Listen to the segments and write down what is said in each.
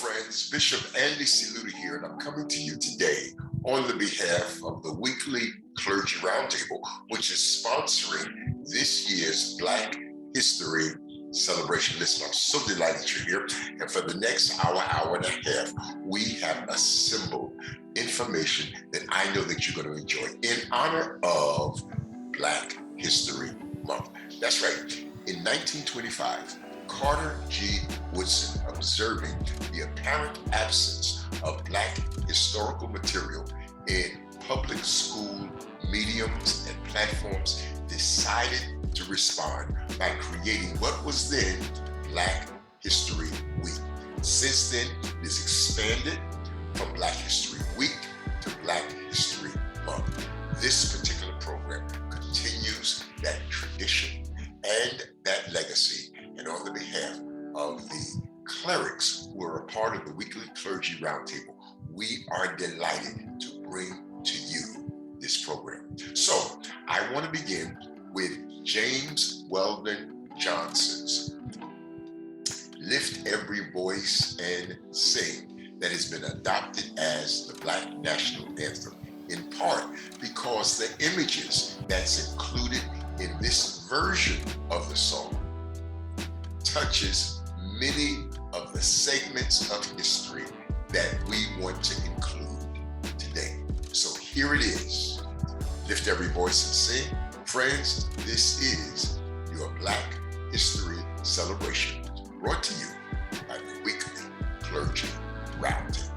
friends, Bishop Andy Saluda here, and I'm coming to you today on the behalf of the weekly Clergy Roundtable, which is sponsoring this year's Black History Celebration. Listen, I'm so delighted you're here, and for the next hour and a half, we have assembled information that I know that you're going to enjoy in honor of Black History Month. That's right. In 1925, Carter G. Woodson, observing the apparent absence of Black historical material in public school mediums and platforms, decided to respond by creating what was then Black History Week. Since then, it has expanded from Black History Week to Black History Month. This particular program continues that tradition and that legacy. And on the behalf of the clerics who are a part of the weekly Clergy Roundtable, we are delighted to bring to you this program. So I want to begin with James Weldon Johnson's Lift Every Voice and Sing, that has been adopted as the Black National Anthem, in part because the images that's included in this version of the song touches many of the segments of history that we want to include today. So here it is. Lift every voice and sing. Friends, this is your Black History Celebration, brought to you by the weekly Clergy Roundtable.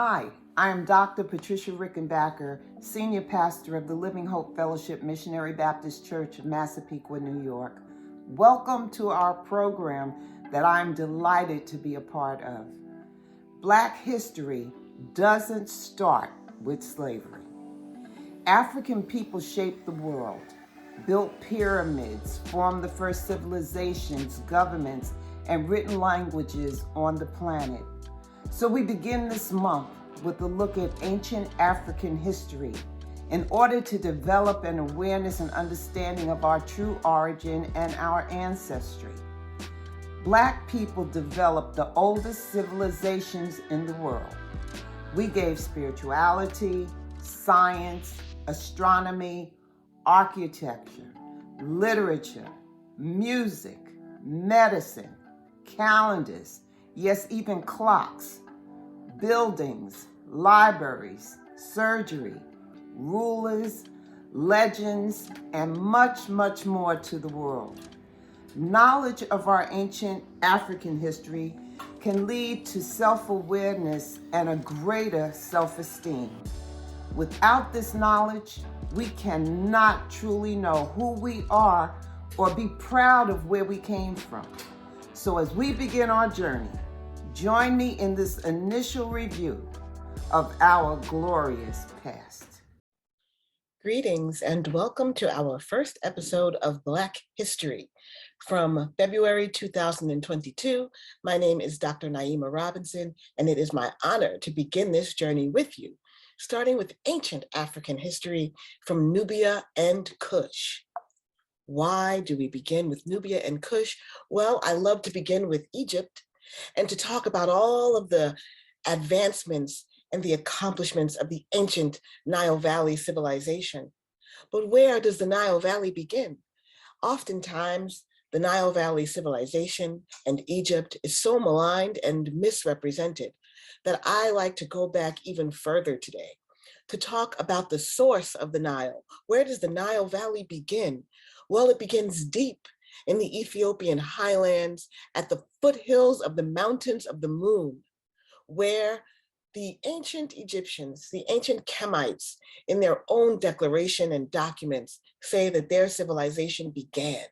Hi, I am Dr. Patricia Rickenbacker, Senior Pastor of the Living Hope Fellowship Missionary Baptist Church of Massapequa, New York. Welcome to our program that I'm delighted to be a part of. Black history doesn't start with slavery. African people shaped the world, built pyramids, formed the first civilizations, governments, and written languages on the planet. So we begin this month with a look at ancient African history in order to develop an awareness and understanding of our true origin and our ancestry. Black people developed the oldest civilizations in the world. We gave spirituality, science, astronomy, architecture, literature, music, medicine, calendars, yes, even clocks, buildings, libraries, surgery, rulers, legends, and much, much more to the world. Knowledge of our ancient African history can lead to self-awareness and a greater self-esteem. Without this knowledge, we cannot truly know who we are or be proud of where we came from. So as we begin our journey, join me in this initial review of our glorious past. Greetings and welcome to our first episode of Black History. From February 2022, my name is Dr. Naima Robinson, and it is my honor to begin this journey with you, starting with ancient African history from Nubia and Kush. Why do we begin with Nubia and Kush? Well, I love to begin with Egypt and to talk about all of the advancements and the accomplishments of the ancient Nile Valley civilization. But where does the Nile Valley begin? Oftentimes, the Nile Valley civilization and Egypt is so maligned and misrepresented that I like to go back even further today to talk about the source of the Nile. Where does the Nile Valley begin? Well, it begins deep in the Ethiopian highlands at the foothills of the Mountains of the Moon, where the ancient Egyptians, the ancient Kemites, in their own declaration and documents, say that their civilization began.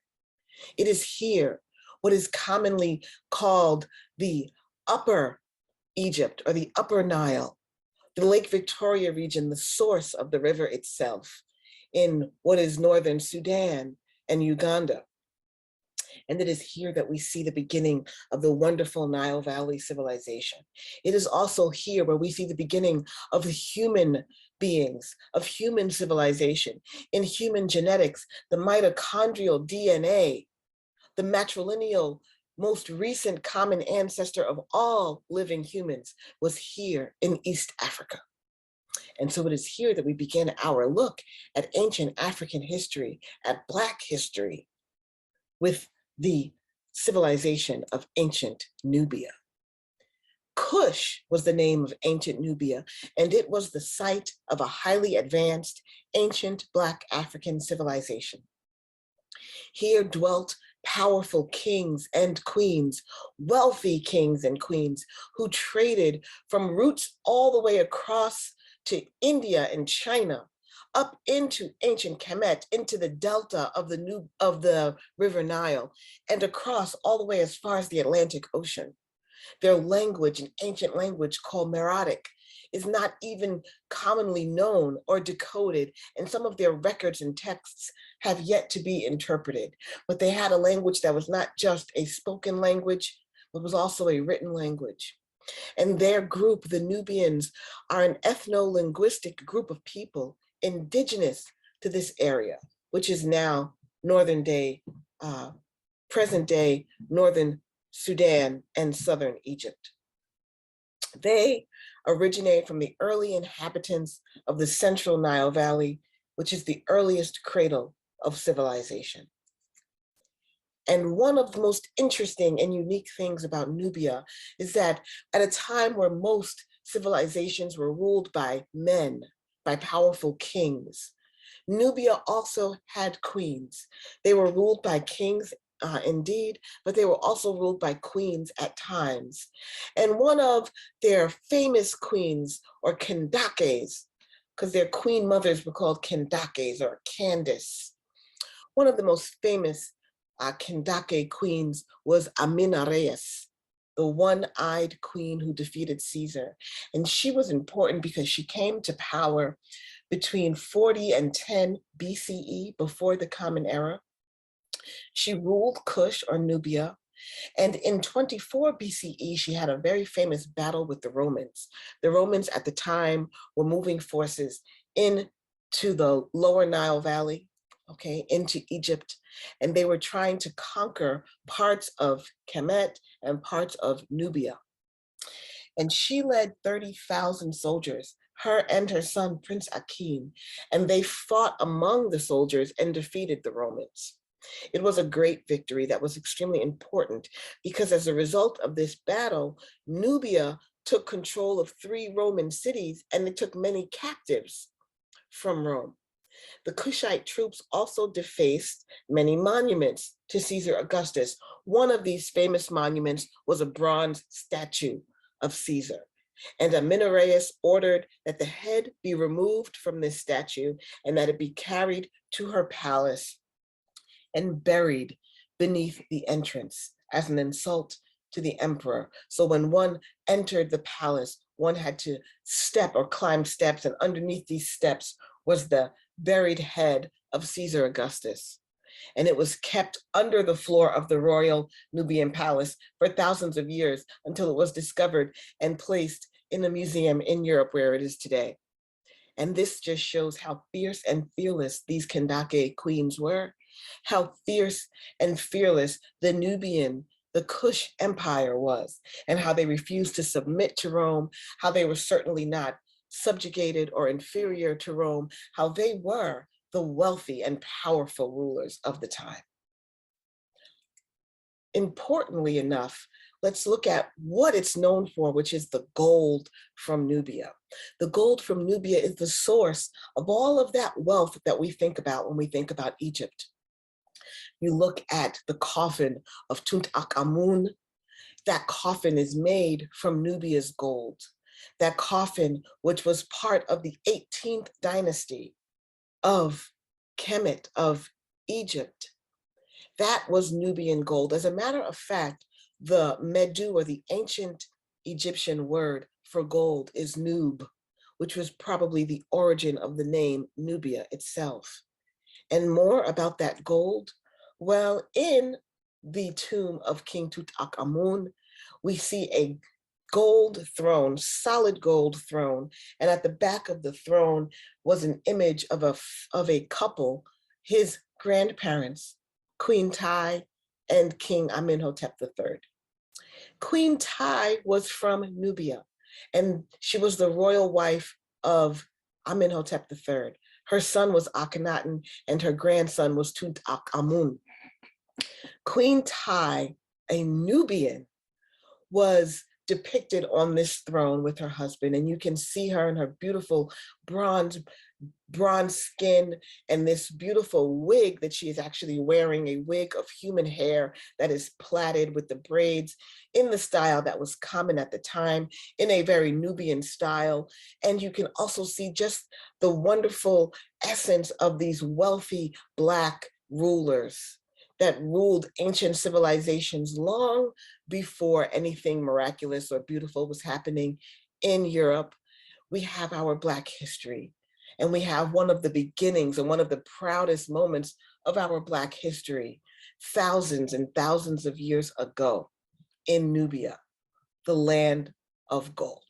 It is here, what is commonly called the Upper Egypt or the Upper Nile, the Lake Victoria region, the source of the river itself, in what is northern Sudan and Uganda. And it is here that we see the beginning of the wonderful Nile Valley civilization. It is also here where we see the beginning of the human beings, of human civilization. In human genetics, the mitochondrial DNA, the matrilineal, most recent common ancestor of all living humans, was here in East Africa. And so it is here that we begin our look at ancient African history, at Black history, with the civilization of ancient Nubia. Kush was the name of ancient Nubia, and it was the site of a highly advanced ancient Black African civilization. Here dwelt powerful kings and queens, wealthy kings and queens, who traded from routes all the way across to India and China, up into ancient Kemet, into the delta of the River Nile, and across all the way as far as the Atlantic Ocean. Their language, an ancient language called Meroitic, is not even commonly known or decoded, and some of their records and texts have yet to be interpreted. But they had a language that was not just a spoken language, but was also a written language. And their group, the Nubians, are an ethno-linguistic group of people indigenous to this area, which is now present day northern Sudan and southern Egypt. They originate from the early inhabitants of the central Nile Valley, which is the earliest cradle of civilization. And one of the most interesting and unique things about Nubia is that at a time where most civilizations were ruled by men, by powerful kings, Nubia also had queens. They were ruled by kings indeed, but they were also ruled by queens at times. And one of their famous queens, or Kendakes, because their queen mothers were called Kendakes or Candace. One of the most famous Kendake queens was Amenarreas, the one-eyed queen who defeated Caesar. And she was important because she came to power between 40 and 10 BCE, before the Common Era. She ruled Kush, or Nubia, and in 24 BCE, she had a very famous battle with the Romans. The Romans at the time were moving forces into the lower Nile Valley, into Egypt, and they were trying to conquer parts of Kemet and parts of Nubia. And she led 30,000 soldiers, her and her son, Prince Akim, and they fought among the soldiers and defeated the Romans. It was a great victory that was extremely important because as a result of this battle, Nubia took control of 3 Roman cities and it took many captives from Rome. The Kushite troops also defaced many monuments to Caesar Augustus. One of these famous monuments was a bronze statue of Caesar. And Amenarreas ordered that the head be removed from this statue and that it be carried to her palace and buried beneath the entrance as an insult to the emperor. So when one entered the palace, one had to step or climb steps, and underneath these steps was the buried head of Caesar Augustus. And it was kept under the floor of the royal Nubian palace for thousands of years until it was discovered and placed in a museum in Europe where it is today. And this just shows how fierce and fearless these Kendake queens were, how fierce and fearless the Nubian, the Kush Empire was, and how they refused to submit to Rome, how they were certainly not subjugated or inferior to Rome, how they were the wealthy and powerful rulers of the time. Importantly enough, let's look at what it's known for, which is the gold from Nubia. The gold from Nubia is the source of all of that wealth that we think about when we think about Egypt. You look at the coffin of Tutankhamun. That coffin is made from Nubia's gold. That coffin, which was part of the 18th dynasty of Kemet, of Egypt, that was Nubian gold. As a matter of fact, the Medu, or the ancient Egyptian word for gold, is Nub, which was probably the origin of the name Nubia itself. And more about that gold, well, in the tomb of King Tutankhamun, we see a gold throne, solid gold throne, and at the back of the throne was an image of a couple, his grandparents, Queen Tai and King Amenhotep III. Queen Tai was from Nubia, and she was the royal wife of Amenhotep III. Her son was Akhenaten, and her grandson was Tutankhamun. Queen Tai, a Nubian, was depicted on this throne with her husband, and you can see her in her beautiful bronze skin and this beautiful wig that she is actually wearing, a wig of human hair that is plaited with the braids in the style that was common at the time, in a very Nubian style. And you can also see just the wonderful essence of these wealthy Black rulers that ruled ancient civilizations long before anything miraculous or beautiful was happening in Europe. We have our Black history, and we have one of the beginnings and one of the proudest moments of our Black history, thousands and thousands of years ago in Nubia, the land of gold.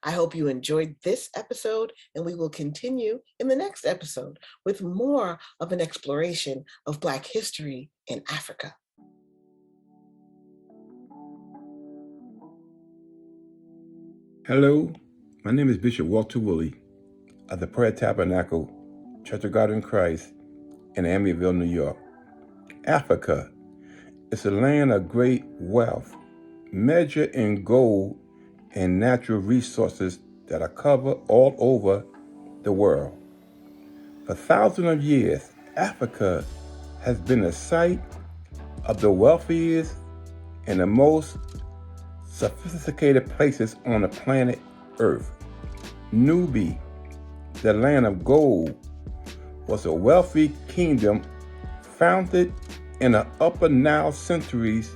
I hope you enjoyed this episode, and we will continue in the next episode with more of an exploration of Black history in Africa. Hello, my name is Bishop Walter Woolley of the Prayer Tabernacle, Church of God in Christ in Amityville, New York. Africa is a land of great wealth, measured in gold and natural resources that are covered all over the world. For thousands of years, Africa has been a site of the wealthiest and the most sophisticated places on the planet Earth. Nubi, the land of gold, was a wealthy kingdom founded in the Upper Nile centuries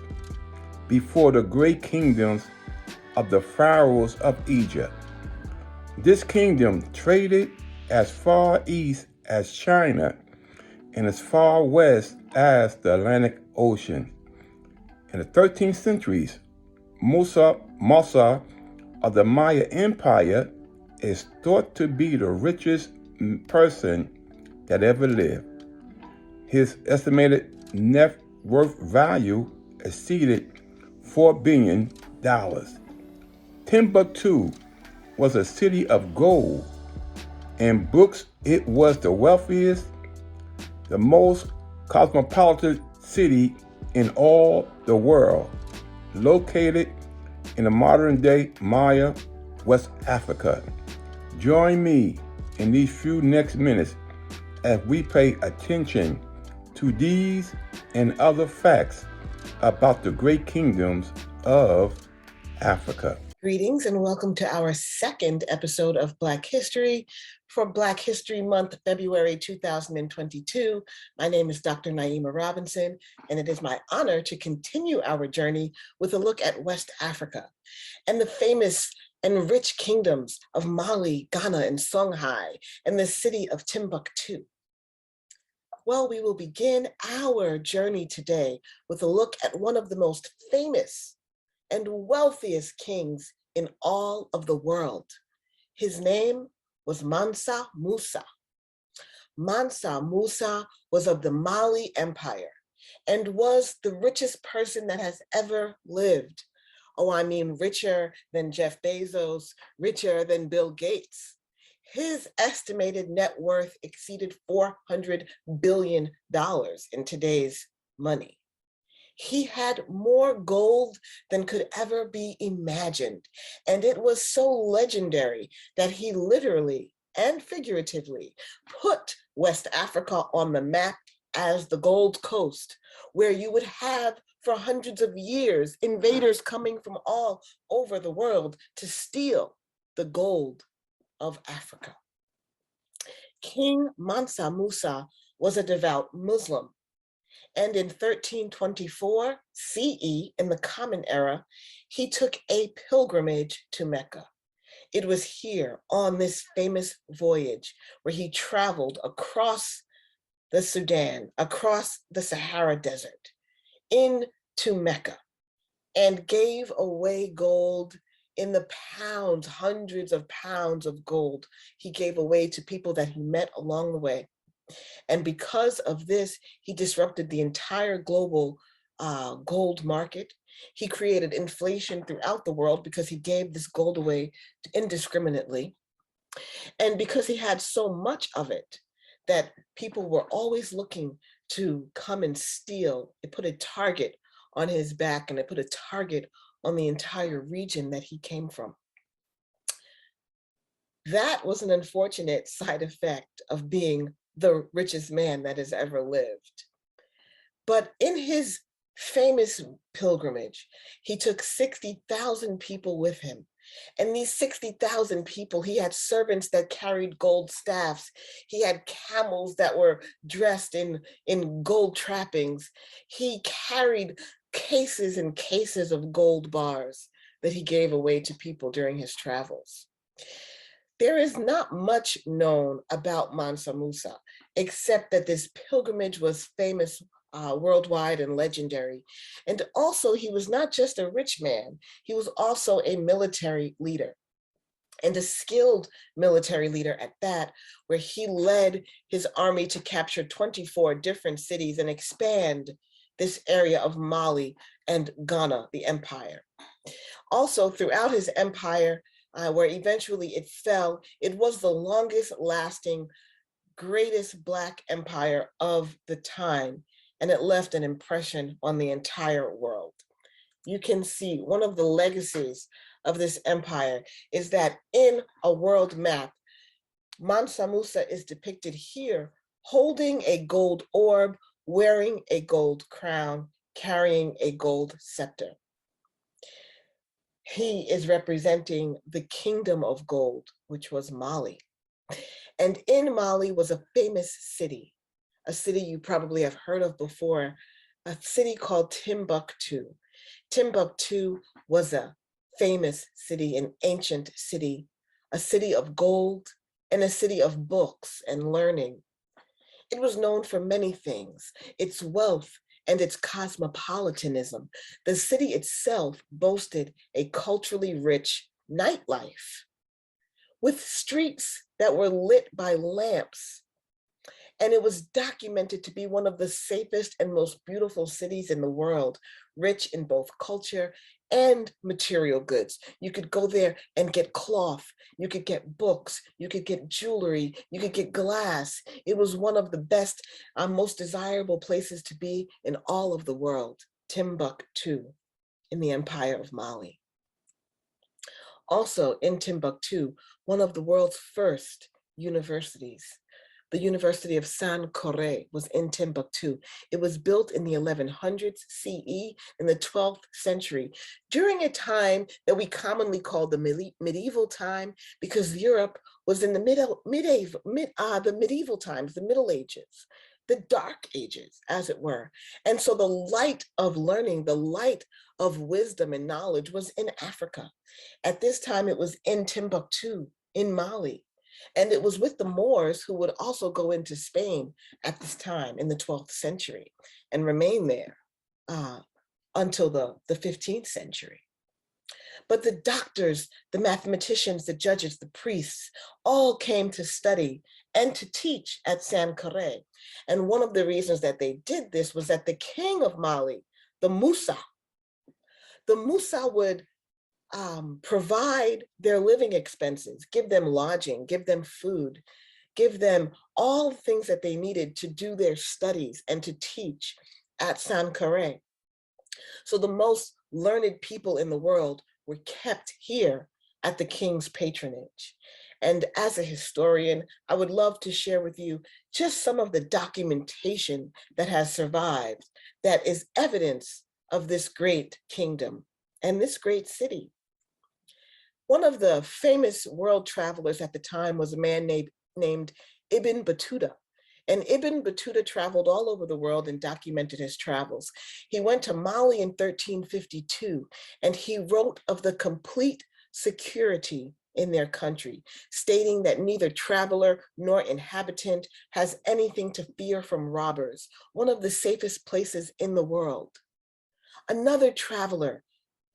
before the great kingdoms of the pharaohs of Egypt. This kingdom traded as far east as China and as far west as the Atlantic Ocean. In the 13th centuries, Musa of the Maya Empire is thought to be the richest person that ever lived. His estimated net worth value exceeded $4 billion. Timbuktu was a city of gold. In books, it was the wealthiest, the most cosmopolitan city in all the world, located in the modern-day Maya, West Africa. Join me in these few next minutes as we pay attention to these and other facts about the great kingdoms of Africa. Greetings and welcome to our second episode of Black History for Black History Month, February 2022. My name is Dr. Naima Robinson, and it is my honor to continue our journey with a look at West Africa and the famous and rich kingdoms of Mali, Ghana, and Songhai, and the city of Timbuktu. Well, we will begin our journey today with a look at one of the most famous and wealthiest kings in all of the world. His name was Mansa Musa. Mansa Musa was of the Mali Empire and was the richest person that has ever lived. Oh, I mean, richer than Jeff Bezos, richer than Bill Gates. His estimated net worth exceeded $400 billion in today's money. He had more gold than could ever be imagined, and it was so legendary that he literally and figuratively put West Africa on the map as the Gold Coast, where you would have for hundreds of years invaders coming from all over the world to steal the gold of Africa. King Mansa Musa was a devout Muslim. And in 1324 CE, in the Common Era, he took a pilgrimage to Mecca. It was here on this famous voyage where he traveled across the Sudan, across the Sahara Desert, into Mecca, and gave away gold in the pounds, hundreds of pounds of gold he gave away to people that he met along the way. And because of this, he disrupted the entire global gold market. He created inflation throughout the world because he gave this gold away indiscriminately. And because he had so much of it that people were always looking to come and steal, it put a target on his back, and it put a target on the entire region that he came from. That was an unfortunate side effect of being the richest man that has ever lived. But in his famous pilgrimage, he took 60,000 people with him. And these 60,000 people, he had servants that carried gold staffs. He had camels that were dressed in gold trappings. He carried cases and cases of gold bars that he gave away to people during his travels. There is not much known about Mansa Musa, except that this pilgrimage was famous worldwide and legendary. And also, he was not just a rich man, he was also a military leader, and a skilled military leader at that, where he led his army to capture 24 different cities and expand this area of Mali and Ghana, the empire. Also, throughout his empire, where eventually it fell, it was the longest lasting, greatest Black empire of the time, and it left an impression on the entire world. You can see one of the legacies of this empire is that in a world map, Mansa Musa is depicted here holding a gold orb, wearing a gold crown, carrying a gold scepter. He is representing the kingdom of gold, which was Mali. And in Mali was a famous city, a city you probably have heard of before, a city called Timbuktu. Timbuktu was a famous city, an ancient city, a city of gold and a city of books and learning. It was known for many things, its wealth and its cosmopolitanism. The city itself boasted a culturally rich nightlife with streets that were lit by lamps. And it was documented to be one of the safest and most beautiful cities in the world, rich in both culture and material goods. You could go there and get cloth, you could get books, you could get jewelry, you could get glass. It was one of the best, most desirable places to be in all of the world, Timbuktu, in the Empire of Mali. Also in Timbuktu, one of the world's first universities, the University of Sankore, was in Timbuktu. It was built in the 1100s CE in the 12th century, during a time that we commonly call the medieval time, because Europe was in the medieval times, the Middle Ages, the Dark Ages, as it were. And so the light of learning, the light of wisdom and knowledge was in Africa. At this time, it was in Timbuktu, in Mali. And it was with the Moors, who would also go into Spain at this time in the 12th century and remain there until the 15th century. But the doctors, the mathematicians, the judges, the priests, all came to study and to teach at Sankore. And one of the reasons that they did this was that the king of Mali, the Musa would provide their living expenses, give them lodging, give them food, give them all things that they needed to do their studies and to teach at Sankore. So the most learned people in the world were kept here at the king's patronage. And as a historian, I would love to share with you just some of the documentation that has survived that is evidence of this great kingdom and this great city. One of the famous world travelers at the time was a man named Ibn Battuta. And Ibn Battuta traveled all over the world and documented his travels. He went to Mali in 1352, and he wrote of the complete security in their country, stating that neither traveler nor inhabitant has anything to fear from robbers, one of the safest places in the world. Another traveler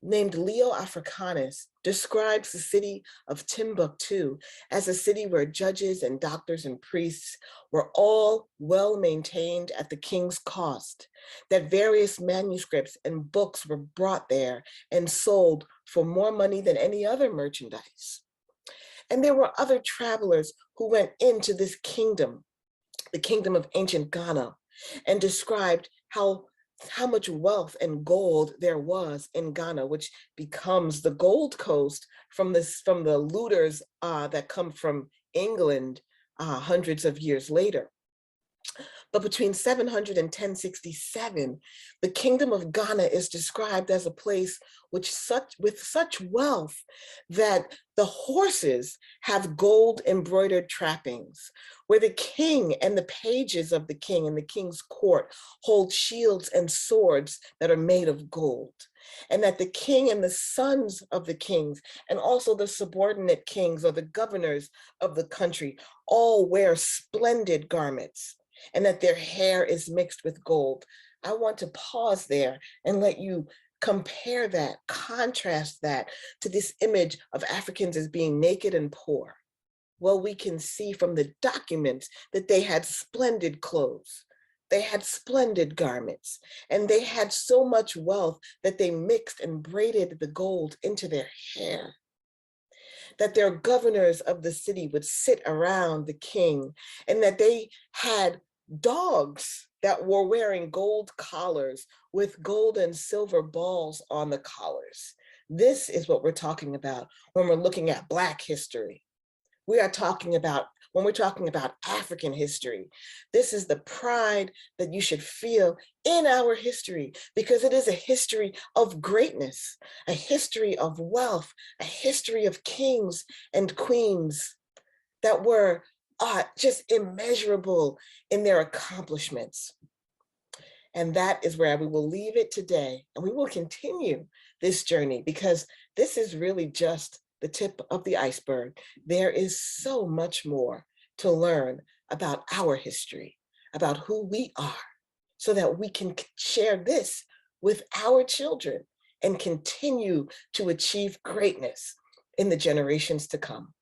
named Leo Africanus describes the city of Timbuktu as a city where judges and doctors and priests were all well maintained at the king's cost, that various manuscripts and books were brought there and sold for more money than any other merchandise. And there were other travelers who went into this kingdom, the kingdom of ancient Ghana, and described how much wealth and gold there was in Ghana, which becomes the Gold Coast from the looters that come from England hundreds of years later. But between 700 and 1067, the kingdom of Ghana is described as a place with such wealth that the horses have gold embroidered trappings, where the king and the pages of the king and the king's court hold shields and swords that are made of gold, and that the king and the sons of the kings, and also the subordinate kings or the governors of the country, all wear splendid garments, and that their hair is mixed with gold. I want to pause there and let you compare that, contrast that to this image of Africans as being naked and poor. Well, we can see from the documents that they had splendid clothes, they had splendid garments, and they had so much wealth that they mixed and braided the gold into their hair. That their governors of the city would sit around the king, and that they had dogs that were wearing gold collars with gold and silver balls on the collars. This is what we're talking about when we're looking at Black history. We are talking about when we're talking about African history. This is the pride that you should feel in our history, because it is a history of greatness, a history of wealth, a history of kings and queens that were just immeasurable in their accomplishments. And that is where we will leave it today. And we will continue this journey, because this is really just the tip of the iceberg. There is so much more to learn about our history, about who we are, so that we can share this with our children and continue to achieve greatness in the generations to come.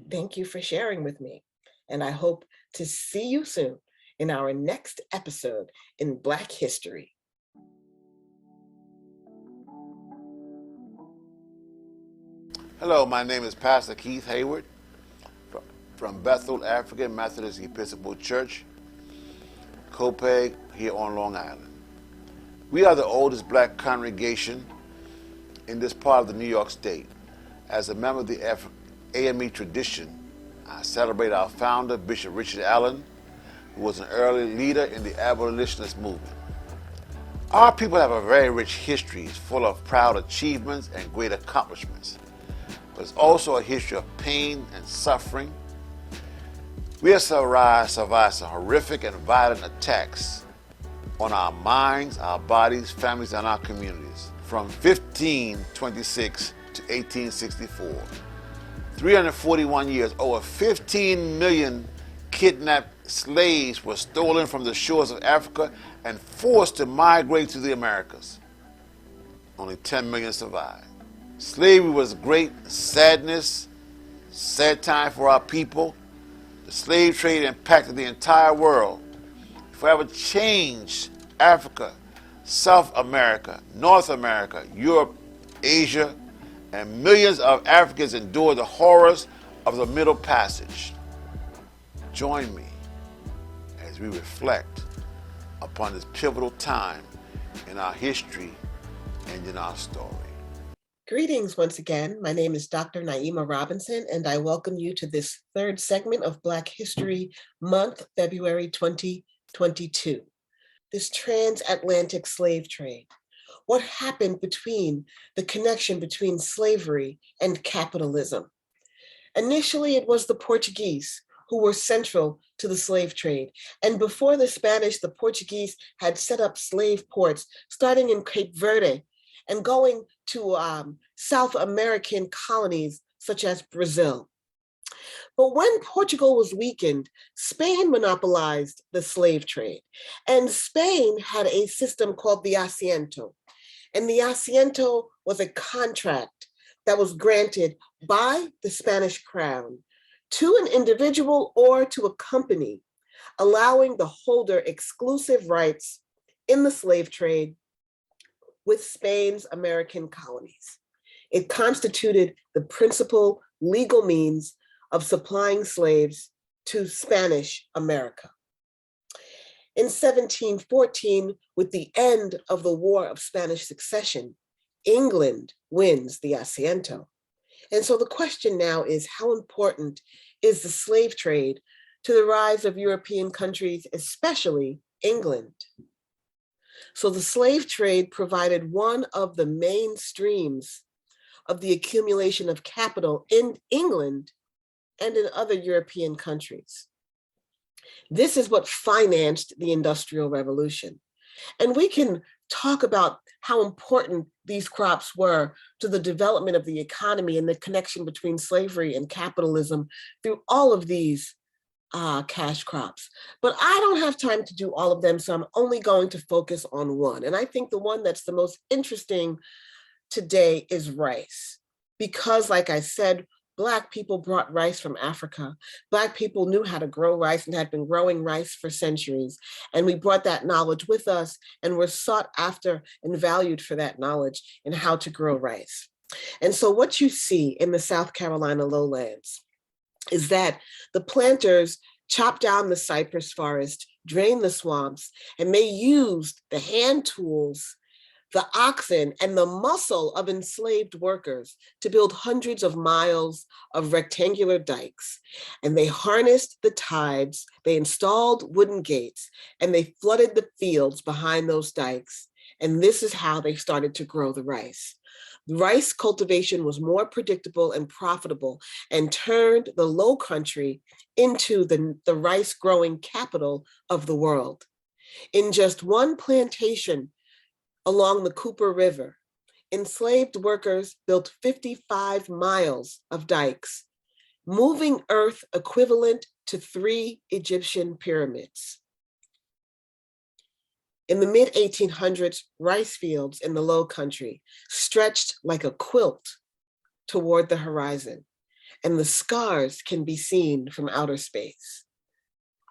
Thank you for sharing with me. And I hope to see you soon in our next episode in Black History. Hello, my name is Pastor Keith Hayward from Bethel African Methodist Episcopal Church, Copiague, here on Long Island. We are the oldest Black congregation in this part of the New York State. As a member of the AME tradition, I celebrate our founder, Bishop Richard Allen, who was an early leader in the abolitionist movement. Our people have a very rich history, full of proud achievements and great accomplishments. But it's also a history of pain and suffering. We have survived some horrific and violent attacks on our minds, our bodies, families, and our communities. From 1526 to 1864, 341 years, over 15 million kidnapped slaves were stolen from the shores of Africa and forced to migrate to the Americas. Only 10 million survived. Slavery was great sadness, sad time for our people. The slave trade impacted the entire world. It forever changed Africa, South America, North America, Europe, Asia, and millions of Africans endured the horrors of the Middle Passage. Join me as we reflect upon this pivotal time in our history and in our story. Greetings once again. My name is Dr. Naima Robinson, and I welcome you to this third segment of Black History Month, February 2022. This transatlantic slave trade. What happened between the connection between slavery and capitalism? Initially, it was the Portuguese who were central to the slave trade. And before the Spanish, the Portuguese had set up slave ports, starting in Cape Verde and going to South American colonies such as Brazil. But when Portugal was weakened, Spain monopolized the slave trade. And Spain had a system called the Asiento. And the Asiento was a contract that was granted by the Spanish crown to an individual or to a company, allowing the holder exclusive rights in the slave trade with Spain's American colonies. It constituted the principal legal means of supplying slaves to Spanish America. In 1714, with the end of the War of Spanish Succession, England wins the Asiento. And so the question now is, how important is the slave trade to the rise of European countries, especially England? So the slave trade provided one of the main streams of the accumulation of capital in England and in other European countries. This is what financed the Industrial Revolution. And we can talk about how important these crops were to the development of the economy and the connection between slavery and capitalism through all of these cash crops. But I don't have time to do all of them, so I'm only going to focus on one. And I think the one that's the most interesting today is rice. Because, like I said, Black people brought rice from Africa. Black people knew how to grow rice and had been growing rice for centuries. And we brought that knowledge with us and were sought after and valued for that knowledge in how to grow rice. And so what you see in the South Carolina lowlands is that the planters chop down the cypress forest, drain the swamps, and they used the hand tools the oxen, and the muscle of enslaved workers to build hundreds of miles of rectangular dikes. And they harnessed the tides, they installed wooden gates, and they flooded the fields behind those dikes. And this is how they started to grow the rice. Rice cultivation was more predictable and profitable and turned the Low Country into the rice growing capital of the world. In just one plantation along the Cooper River, enslaved workers built 55 miles of dikes, moving earth equivalent to 3 Egyptian pyramids. In the mid-1800s, rice fields in the Low Country stretched like a quilt toward the horizon, and the scars can be seen from outer space.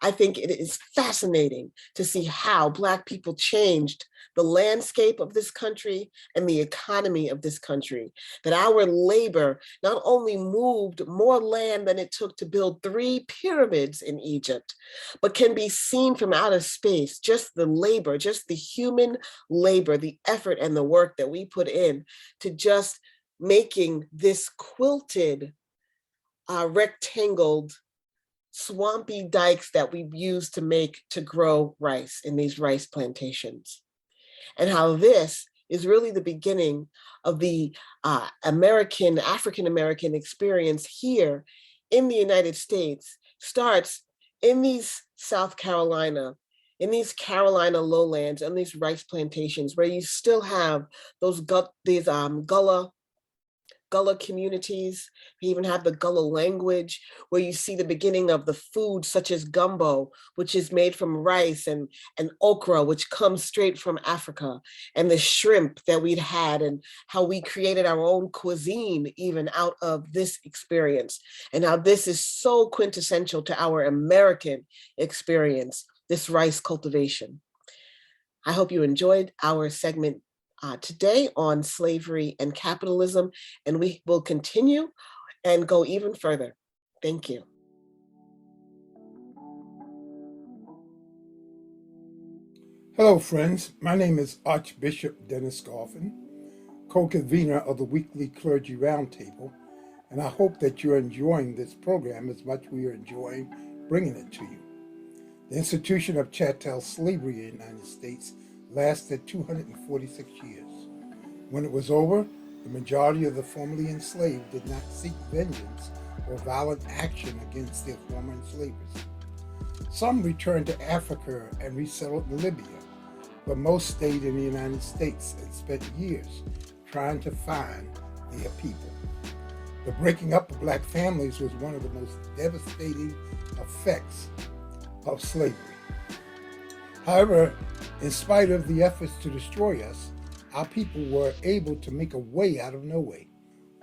I think it is fascinating to see how Black people changed the landscape of this country and the economy of this country, that our labor not only moved more land than it took to build 3 pyramids in Egypt, but can be seen from outer space, just the labor, just the human labor, the effort and the work that we put in to just making this quilted, rectangled, swampy dikes that we use to grow rice in these rice plantations. And how this is really the beginning of the African-American experience here in the United States, starts in these South Carolina, in these Carolina lowlands, and these rice plantations where you still have those Gullah communities. We even have the Gullah language, where you see the beginning of the food such as gumbo, which is made from rice, and okra, which comes straight from Africa, and the shrimp that we'd had, and how we created our own cuisine even out of this experience, and how this is so quintessential to our American experience, this rice cultivation. I hope you enjoyed our segment today on slavery and capitalism, and we will continue and go even further. Thank you. Hello, friends. My name is Archbishop Dennis Goffin, co-convener of the weekly Clergy Roundtable, and I hope that you're enjoying this program as much as we are enjoying bringing it to you. The institution of chattel slavery in the United States lasted 246 years. When it was over, the majority of the formerly enslaved did not seek vengeance or violent action against their former enslavers. Some returned to Africa and resettled in Libya, but most stayed in the United States and spent years trying to find their people. The breaking up of Black families was one of the most devastating effects of slavery. However, in spite of the efforts to destroy us, our people were able to make a way out of no way.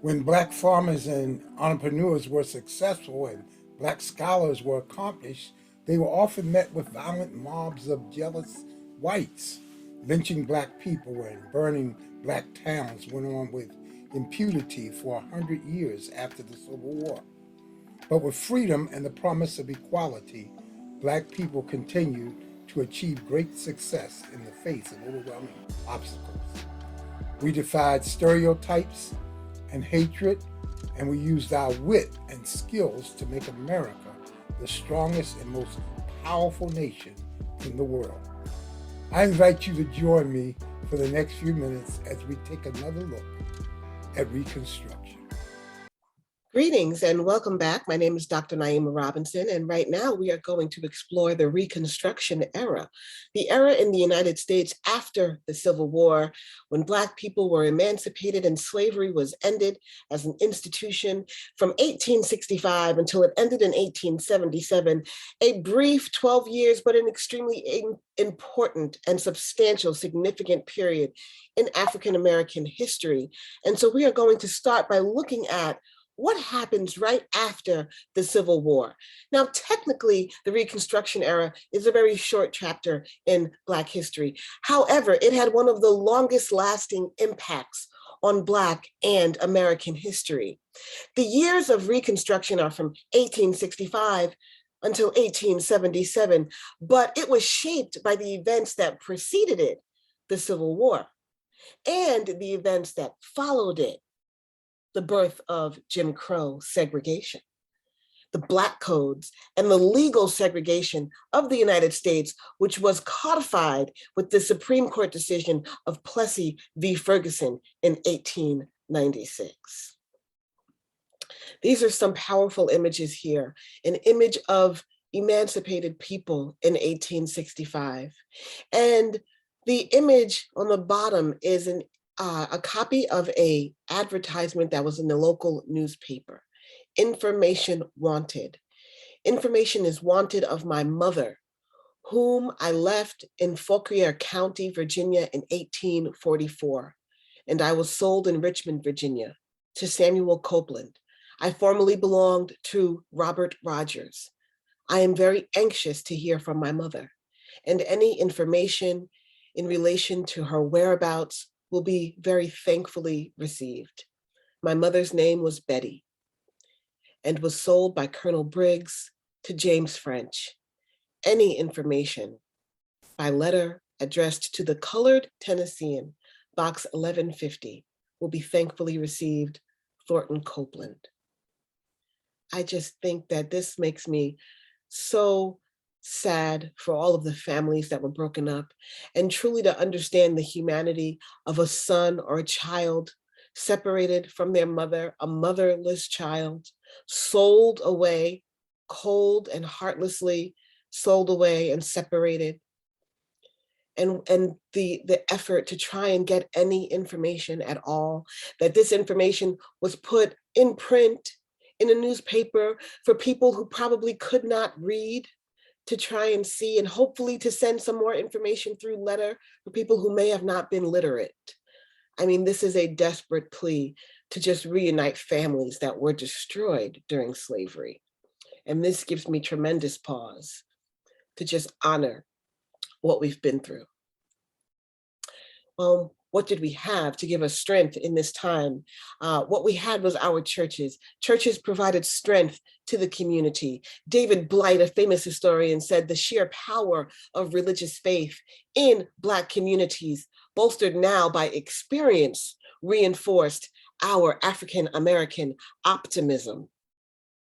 When Black farmers and entrepreneurs were successful and Black scholars were accomplished, they were often met with violent mobs of jealous whites. Lynching Black people and burning Black towns went on with impunity for 100 years after the Civil War. But with freedom and the promise of equality, Black people continued to achieve great success in the face of overwhelming obstacles. We defied stereotypes and hatred, and we used our wit and skills to make America the strongest and most powerful nation in the world. I invite you to join me for the next few minutes as we take another look at Reconstruction. Greetings and welcome back. My name is Dr. Naima Robinson, and right now we are going to explore the Reconstruction era, the era in the United States after the Civil War, when Black people were emancipated and slavery was ended as an institution from 1865 until it ended in 1877, a brief 12 years, but an extremely important and substantial, significant period in African-American history. And so we are going to start by looking at what happens right after the Civil War. Now, technically, the Reconstruction era is a very short chapter in Black history. However, it had one of the longest lasting impacts on Black and American history. The years of Reconstruction are from 1865 until 1877, but it was shaped by the events that preceded it, the Civil War. and the events that followed it, the birth of Jim Crow segregation, the Black codes, and the legal segregation of the United States, which was codified with the Supreme Court decision of Plessy v. Ferguson in 1896. These are some powerful images here. An image of emancipated people in 1865. And the image on the bottom is a copy of an advertisement that was in the local newspaper. Information wanted. Information is wanted of my mother, whom I left in Fauquier County, Virginia in 1844, and I was sold in Richmond, Virginia, to Samuel Copeland. I formerly belonged to Robert Rogers. I am very anxious to hear from my mother, and any information in relation to her whereabouts will be very thankfully received. My mother's name was Betty and was sold by Colonel Briggs to James French. Any information by letter addressed to the Colored Tennessean, Box 1150, will be thankfully received, Thornton Copeland. I just think that this makes me so sad for all of the families that were broken up, and truly to understand the humanity of a son or a child separated from their mother, a motherless child, sold away, cold and heartlessly sold away and separated. And the effort to try and get any information at all, that this information was put in print in a newspaper for people who probably could not read, to try and see, and hopefully to send some more information through letter for people who may have not been literate. I mean, this is a desperate plea to just reunite families that were destroyed during slavery. And this gives me tremendous pause to just honor what we've been through. Well, what did we have to give us strength in this time? What we had was our churches. Churches provided strength to the community. David Blight, a famous historian, said the sheer power of religious faith in Black communities, bolstered now by experience, reinforced our African-American optimism.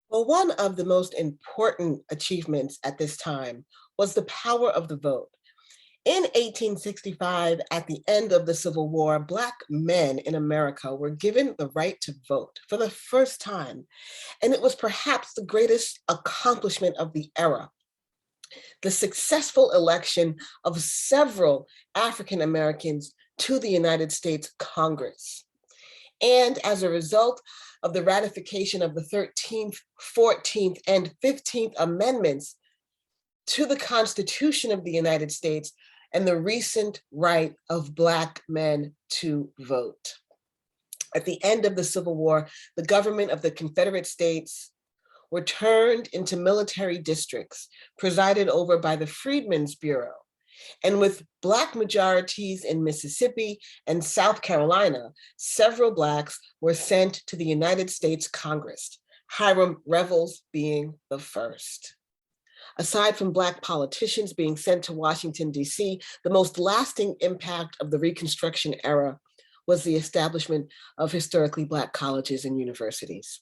Well, one of the most important achievements at this time was the power of the vote. In 1865, at the end of the Civil War, Black men in America were given the right to vote for the first time, and it was perhaps the greatest accomplishment of the era. The successful election of several African Americans to the United States Congress. And as a result of the ratification of the 13th, 14th, and 15th Amendments to the Constitution of the United States, and the recent right of Black men to vote. At the end of the Civil War, the government of the Confederate States were turned into military districts presided over by the Freedmen's Bureau. And with Black majorities in Mississippi and South Carolina, several Blacks were sent to the United States Congress, Hiram Revels being the first. Aside from Black politicians being sent to Washington, D.C., the most lasting impact of the Reconstruction era was the establishment of historically Black colleges and universities.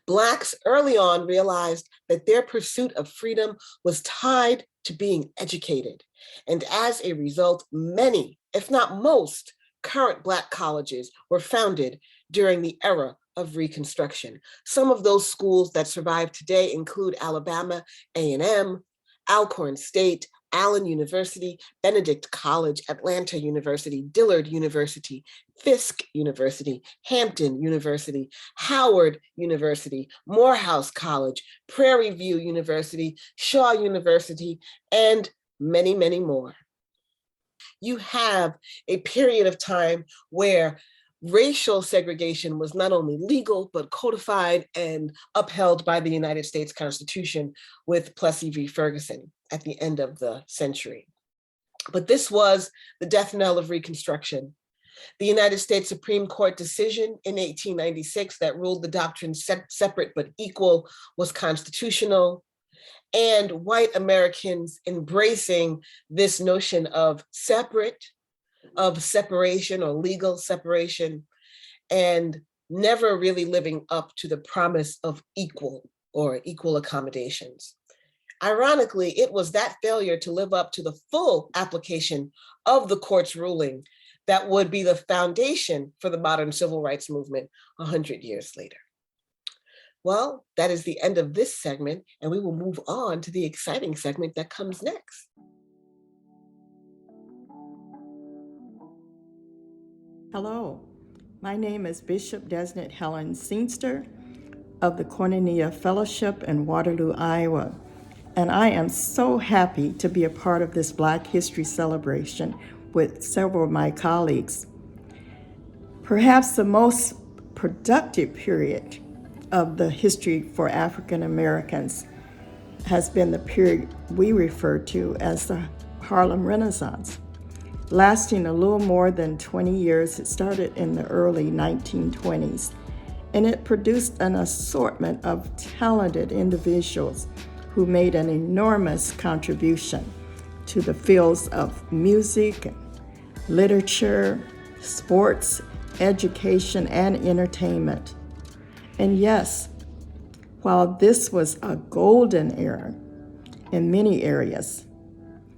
Blacks early on realized that their pursuit of freedom was tied to being educated. And as a result, many, if not most, current Black colleges were founded during the era of Reconstruction. Some of those schools that survive today include Alabama A&M, Alcorn State, Allen University, Benedict College, Atlanta University, Dillard University, Fisk University, Hampton University, Howard University, Morehouse College, Prairie View University, Shaw University, and many, many more. You have a period of time where racial segregation was not only legal, but codified and upheld by the United States Constitution with Plessy v. Ferguson at the end of the century. But this was the death knell of Reconstruction. The United States Supreme Court decision in 1896 that ruled the doctrine separate but equal was constitutional, and white Americans embracing this notion of separate of separation or legal separation, and never really living up to the promise of equal accommodations. Ironically, it was that failure to live up to the full application of the court's ruling that would be the foundation for the modern civil rights movement 100 years later. Well, that is the end of this segment, and we will move on to the exciting segment that comes next. Hello, my name is Bishop Desnet Helen Seenster of the Koinonia Fellowship in Waterloo, Iowa, and I am so happy to be a part of this Black History celebration with several of my colleagues. Perhaps the most productive period of the history for African Americans has been the period we refer to as the Harlem Renaissance. Lasting a little more than 20 years, it started in the early 1920s, and it produced an assortment of talented individuals who made an enormous contribution to the fields of music, literature, sports, education, and entertainment. And yes, while this was a golden era in many areas,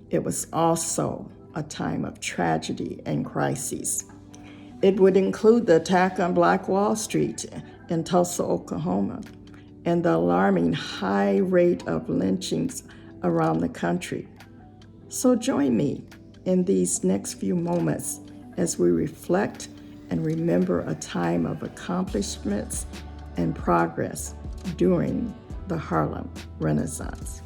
it was also a time of tragedy and crises. It would include the attack on Black Wall Street in Tulsa, Oklahoma, and the alarming high rate of lynchings around the country. So join me in these next few moments as we reflect and remember a time of accomplishments and progress during the Harlem Renaissance.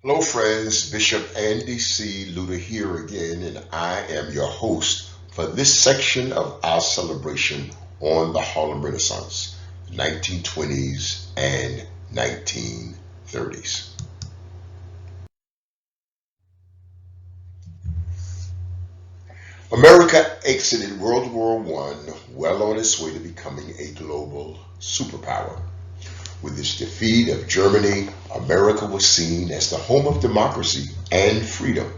Hello friends, Bishop Andy C. Luter here again, and I am your host for this section of our celebration on the Harlem Renaissance, 1920s and 1930s. America exited World War I well on its way to becoming a global superpower. With its defeat of Germany, America was seen as the home of democracy and freedom.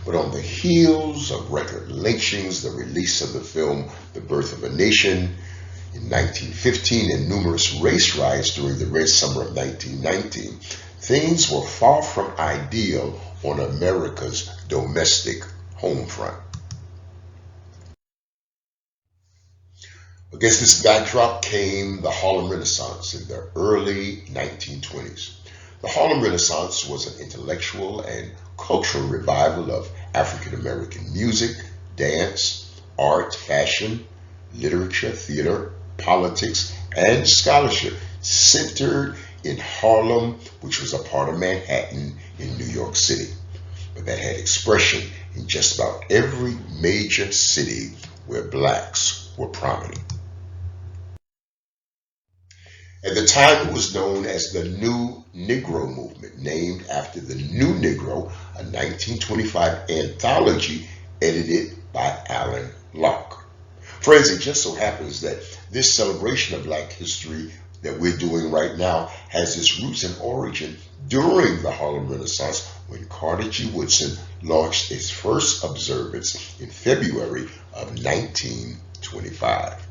But on the heels of record lynchings, the release of the film The Birth of a Nation in 1915, and numerous race riots during the Red Summer of 1919, things were far from ideal on America's domestic home front. Against this backdrop came the Harlem Renaissance in the early 1920s. The Harlem Renaissance was an intellectual and cultural revival of African American music, dance, art, fashion, literature, theater, politics, and scholarship, centered in Harlem, which was a part of Manhattan in New York City, but that had expression in just about every major city where blacks were prominent. At the time, it was known as the New Negro Movement, named after the New Negro, a 1925 anthology edited by Alan Locke. Friends, it just so happens that this celebration of Black history that we're doing right now has its roots and origin during the Harlem Renaissance, when Carter G. Woodson launched its first observance in February of 1925.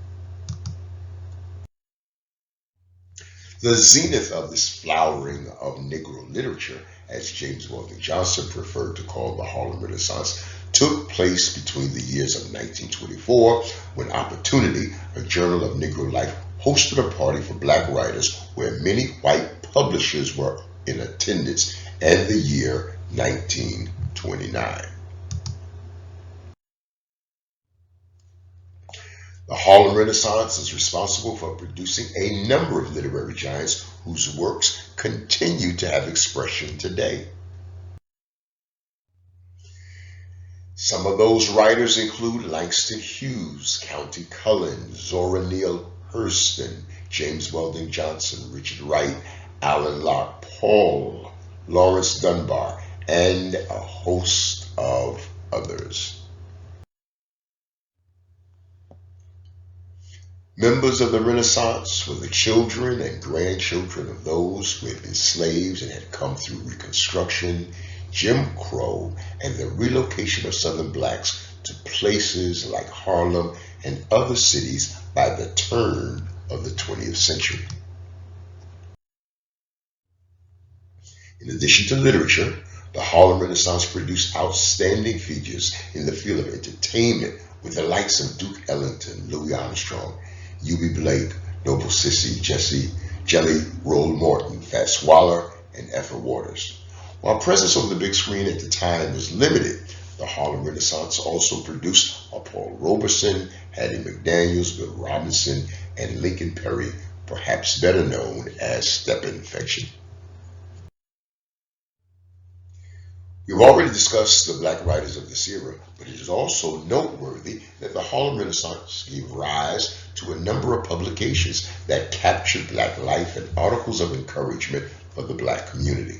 The zenith of this flowering of Negro literature, as James Weldon Johnson preferred to call the Harlem Renaissance, took place between the years of 1924, when Opportunity, a journal of Negro life, hosted a party for black writers where many white publishers were in attendance, and the year 1929. The Harlem Renaissance is responsible for producing a number of literary giants whose works continue to have expression today. Some of those writers include Langston Hughes, Countee Cullen, Zora Neale Hurston, James Weldon Johnson, Richard Wright, Alan Locke, Paul, Lawrence Dunbar, and a host of others. Members of the Renaissance were the children and grandchildren of those who had been slaves and had come through Reconstruction, Jim Crow, and the relocation of Southern blacks to places like Harlem and other cities by the turn of the 20th century. In addition to literature, the Harlem Renaissance produced outstanding figures in the field of entertainment with the likes of Duke Ellington, Louis Armstrong, Eubie Blake, Noble Sissy, Jessie, Jelly Roll Morton, Fats Waller, and Ethel Waters. While presence on the big screen at the time was limited, the Harlem Renaissance also produced a Paul Robeson, Hattie McDaniels, Bill Robinson, and Lincoln Perry, perhaps better known as Step Infection. We've already discussed the black writers of this era, but it is also noteworthy that the Harlem Renaissance gave rise to a number of publications that captured black life and articles of encouragement for the black community.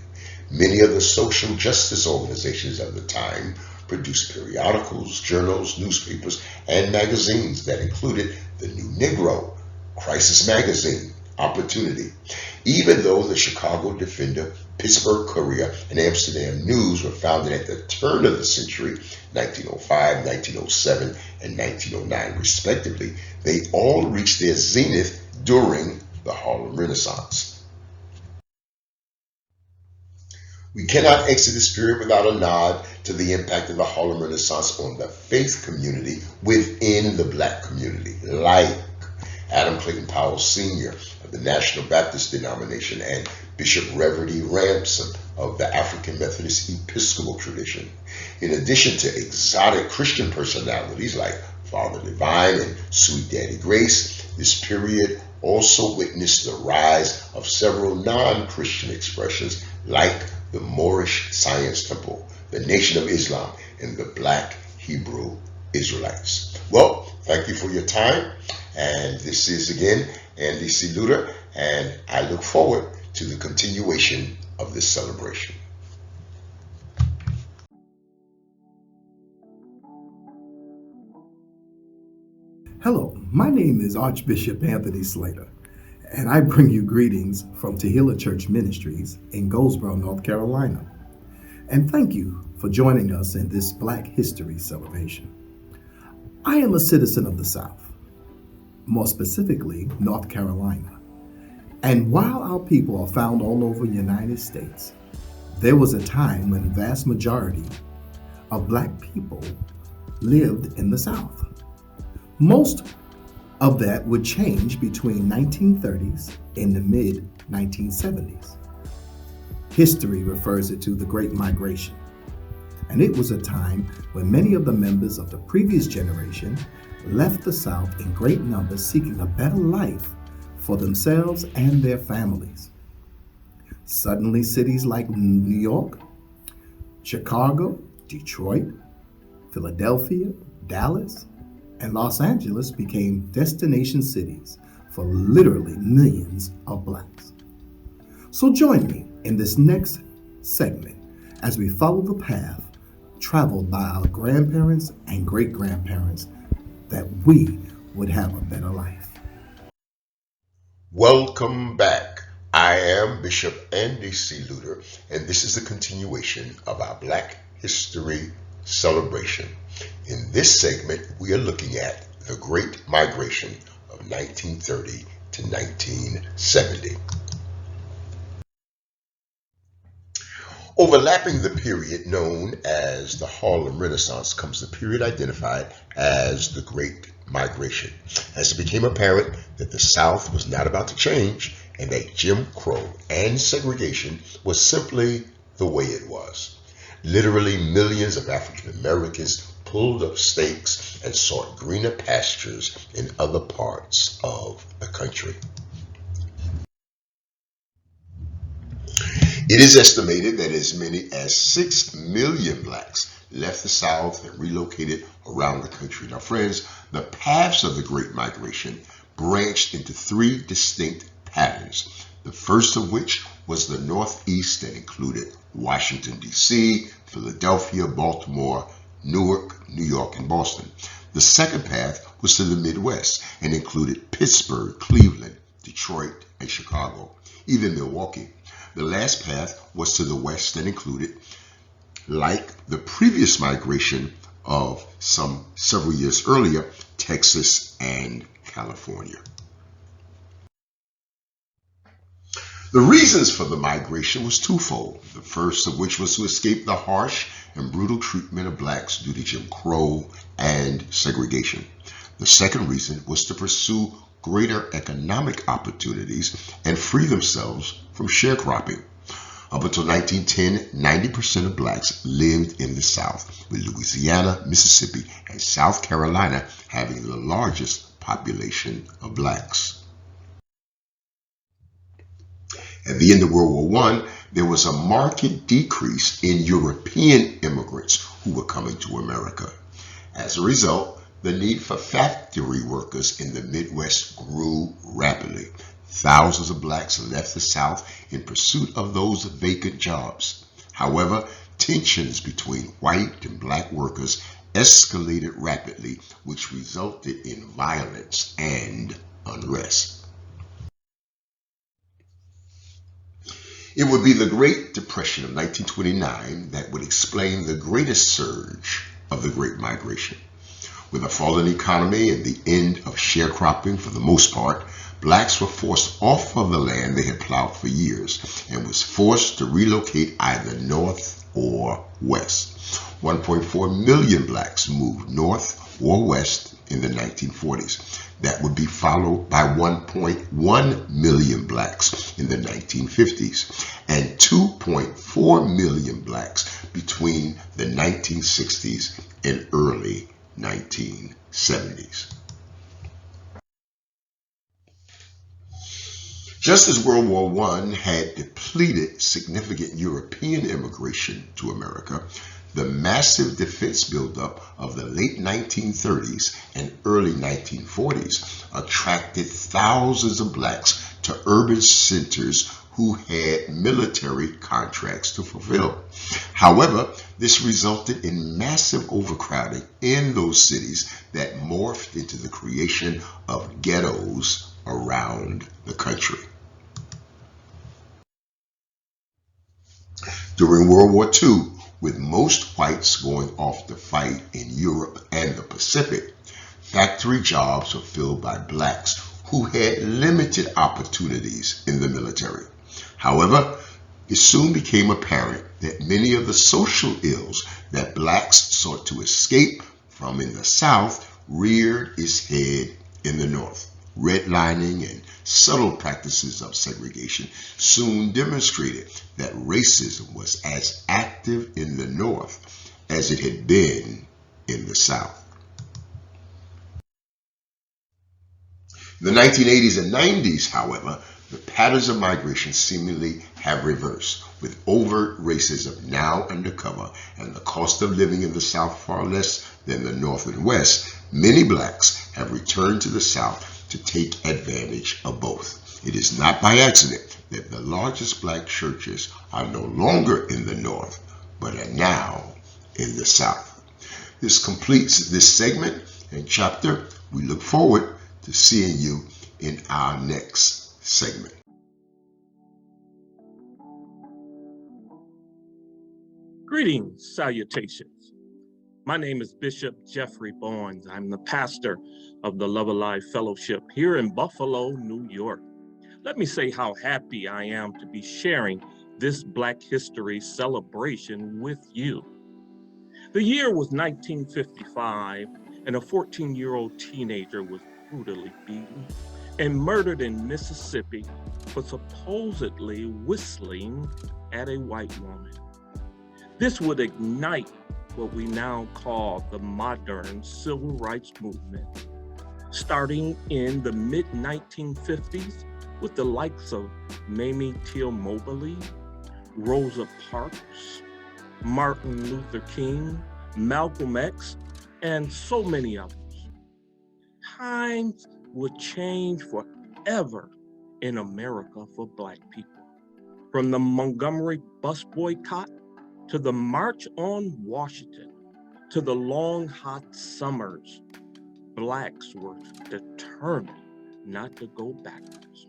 Many of the social justice organizations of the time produced periodicals, journals, newspapers, and magazines that included the New Negro, Crisis Magazine, Opportunity. Even though the Chicago Defender, Pittsburgh Courier, and Amsterdam News were founded at the turn of the century, 1905, 1907, and 1909 respectively, they all reached their zenith during the Harlem Renaissance. We cannot exit this period without a nod to the impact of the Harlem Renaissance on the faith community within the black community, like Adam Clayton Powell Sr. of the National Baptist denomination and Bishop Reverend E. Ransom of the African Methodist Episcopal tradition. In addition to exotic Christian personalities like Father Divine and Sweet Daddy Grace, this period also witnessed the rise of several non-Christian expressions like the Moorish Science Temple, the Nation of Islam, and the Black Hebrew Israelites. Well, thank you for your time. And this is again Andy C. Luter, and I look forward to the continuation of this celebration. Hello, my name is Archbishop Anthony Slater, and I bring you greetings from Tehillah Church Ministries in Goldsboro, North Carolina. And thank you for joining us in this Black History celebration. I am a citizen of the South, more specifically North Carolina. And while our people are found all over the United States, there was a time when the vast majority of Black people lived in the South. Most of that would change between 1930s and the mid-1970s. History refers it to the Great Migration, and it was a time when many of the members of the previous generation left the South in great numbers seeking a better life for themselves and their families. Suddenly, cities like New York, Chicago, Detroit, Philadelphia, Dallas, and Los Angeles became destination cities for literally millions of Blacks. So join me in this next segment as we follow the path traveled by our grandparents and great-grandparents that we would have a better life. Welcome back. I am Bishop Andy C. Luter, and this is the continuation of our Black History celebration. In this segment, we are looking at the Great Migration of 1930 to 1970. Overlapping the period known as the Harlem Renaissance comes the period identified as the Great Migration, as it became apparent that the South was not about to change and that Jim Crow and segregation was simply the way it was. Literally millions of African Americans pulled up stakes and sought greener pastures in other parts of the country. It is estimated that as many as 6 million Blacks left the South and relocated around the country. Now, friends, the paths of the Great Migration branched into 3 distinct patterns, the first of which was the Northeast that included Washington, D.C., Philadelphia, Baltimore, Newark, New York, and Boston. The second path was to the Midwest and included Pittsburgh, Cleveland, Detroit, and Chicago, even Milwaukee. The last path was to the West and included, like the previous migration of several years earlier, Texas and California. The reasons for the migration was twofold, the first of which was to escape the harsh and brutal treatment of blacks due to Jim Crow and segregation. The second reason was to pursue greater economic opportunities and free themselves from sharecropping. Up until 1910, 90% of blacks lived in the South, with Louisiana, Mississippi, and South Carolina having the largest population of blacks. At the end of World War I, there was a marked decrease in European immigrants who were coming to America. As a result, the need for factory workers in the Midwest grew rapidly. Thousands of blacks left the South in pursuit of those vacant jobs. However, tensions between white and black workers escalated rapidly, which resulted in violence and unrest. It would be the Great Depression of 1929 that would explain the greatest surge of the Great Migration. With a falling economy and the end of sharecropping for the most part, blacks were forced off of the land they had plowed for years and was forced to relocate either north or west. 1.4 million blacks moved north or west in the 1940s. That would be followed by 1.1 million blacks in the 1950s and 2.4 million blacks between the 1960s and early 1970s. Just as World War I had depleted significant European immigration to America, the massive defense buildup of the late 1930s and early 1940s attracted thousands of blacks to urban centers who had military contracts to fulfill. However, this resulted in massive overcrowding in those cities that morphed into the creation of ghettos around the country. During World War II, with most whites going off to fight in Europe and the Pacific, factory jobs were filled by blacks who had limited opportunities in the military. However, it soon became apparent that many of the social ills that blacks sought to escape from in the South reared its head in the North. Redlining and subtle practices of segregation soon demonstrated that racism was as active in the North as it had been in the South. In the 1980s and 90s, however, the patterns of migration seemingly have reversed, with overt racism now undercover and the cost of living in the South far less than the North and West. Many blacks have returned to the South to take advantage of both. It is not by accident that the largest black churches are no longer in the North, but are now in the South. This completes this segment and chapter. We look forward to seeing you in our next segment. Greetings, salutations. My name is Bishop Jeffrey Barnes. I'm the pastor of the Love Alive Fellowship here in Buffalo, New York. Let me say how happy I am to be sharing this Black History celebration with you. The year was 1955, and a 14-year-old teenager was brutally beaten and murdered in Mississippi for supposedly whistling at a white woman. This would ignite what we now call the modern civil rights movement, starting in the mid-1950s with the likes of Mamie Till Mobley, Rosa Parks, Martin Luther King, Malcolm X, and so many others. Times would change forever in America for Black people. From the Montgomery bus boycott to the March on Washington, to the long hot summers, Blacks were determined not to go backwards.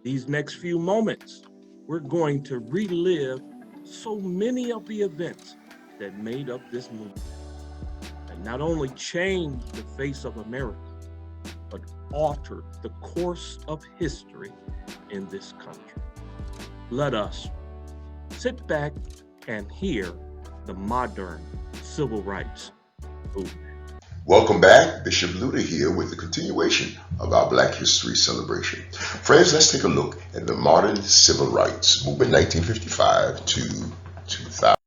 These next few moments, we're going to relive so many of the events that made up this movement. and not only changed the face of America, but altered the course of history in this country. Let us sit back and hear the modern civil rights movement. Welcome back. Bishop Luter here with the continuation of our Black History celebration. Friends, let's take a look at the modern civil rights movement, 1955 to 2000.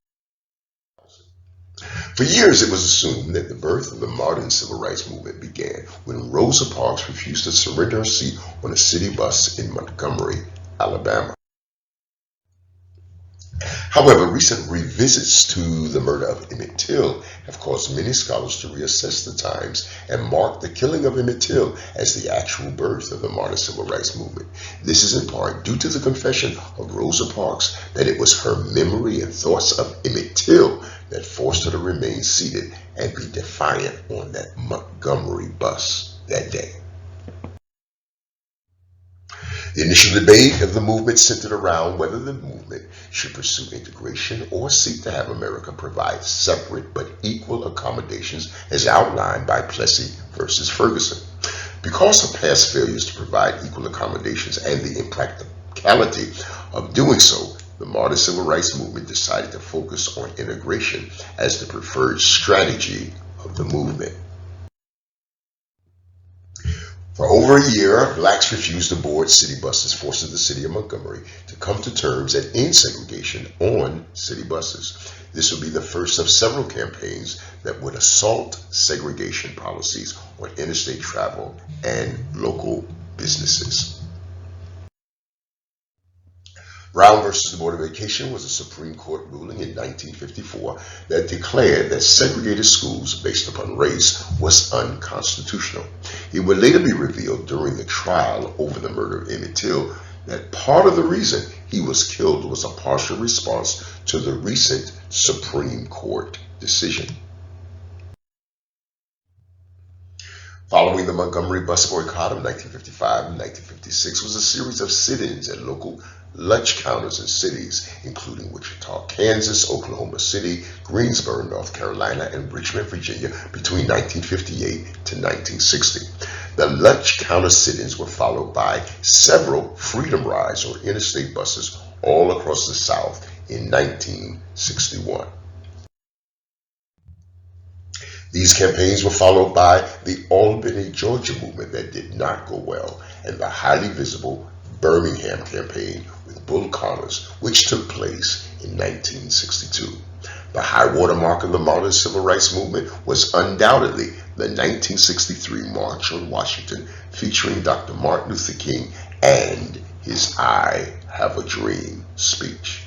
For years, it was assumed that the birth of the modern civil rights movement began when Rosa Parks refused to surrender her seat on a city bus in Montgomery, Alabama. However, recent revisits to the murder of Emmett Till have caused many scholars to reassess the times and mark the killing of Emmett Till as the actual birth of the modern civil rights movement. This is in part due to the confession of Rosa Parks that it was her memory and thoughts of Emmett Till that forced her to remain seated and be defiant on that Montgomery bus that day. The initial debate of the movement centered around whether the movement should pursue integration or seek to have America provide separate but equal accommodations as outlined by Plessy versus Ferguson. Because of past failures to provide equal accommodations and the impracticality of doing so, the modern civil rights movement decided to focus on integration as the preferred strategy of the movement. For over a year, blacks refused to board city buses, forcing the city of Montgomery to come to terms and end segregation on city buses. This would be the first of several campaigns that would assault segregation policies on interstate travel and local businesses. Brown versus the Board of Education was a Supreme Court ruling in 1954 that declared that segregated schools based upon race was unconstitutional. It would later be revealed during the trial over the murder of Emmett Till that part of the reason he was killed was a partial response to the recent Supreme Court decision. Following the Montgomery bus boycott of 1955 and 1956 was a series of sit-ins at local lunch counters in cities, including Wichita, Kansas, Oklahoma City, Greensboro, North Carolina, and Richmond, Virginia, between 1958 to 1960. The lunch counter sit-ins were followed by several freedom rides on interstate buses all across the South in 1961. These campaigns were followed by the Albany, Georgia movement that did not go well, and the highly visible Birmingham campaign with Bull Connors, which took place in 1962. The high watermark of the modern civil rights movement was undoubtedly the 1963 March on Washington, featuring Dr. Martin Luther King and his I Have a Dream speech.